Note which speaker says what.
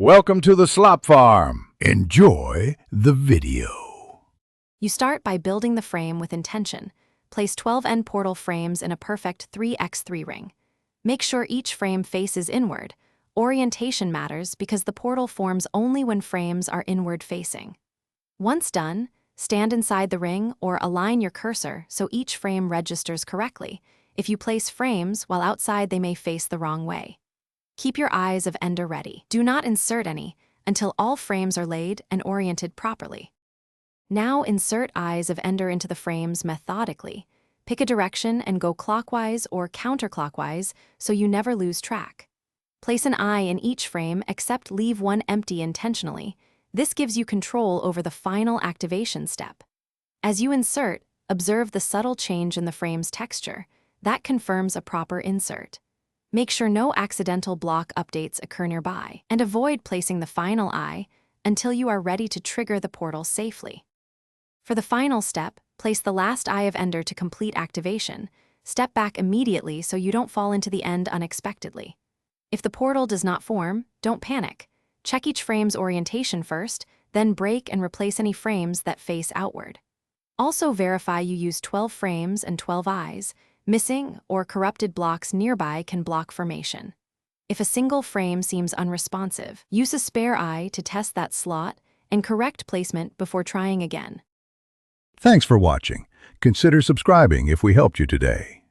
Speaker 1: Welcome to the Slop Farm. Enjoy the video.
Speaker 2: You start by building the frame with intention. Place 12 end portal frames in a perfect 3x3 ring. Make sure each frame faces inward. Orientation matters because the portal forms only when frames are inward facing. Once done, stand inside the ring or align your cursor so each frame registers correctly. If you place frames while outside, they may face the wrong way. Keep your eyes of Ender ready. Do not insert any until all frames are laid and oriented properly. Now insert Eyes of Ender into the frames methodically. Pick a direction and go clockwise or counterclockwise so you never lose track. Place an eye in each frame except leave one empty intentionally. This gives you control over the final activation step. As you insert, observe the subtle change in the frame's texture. That confirms a proper insert. Make sure no accidental block updates occur nearby, and avoid placing the final eye until you are ready to trigger the portal safely. For the final step, place the last Eye of Ender to complete activation. Step back immediately so you don't fall into the end unexpectedly. If the portal does not form, don't panic. Check each frame's orientation first, then break and replace any frames that face outward. Also verify you use 12 frames and 12 eyes. Missing or corrupted blocks nearby can block formation. If a single frame seems unresponsive, use a spare eye to test that slot and correct placement before trying again.
Speaker 1: Thanks for watching. Consider subscribing if we helped you today.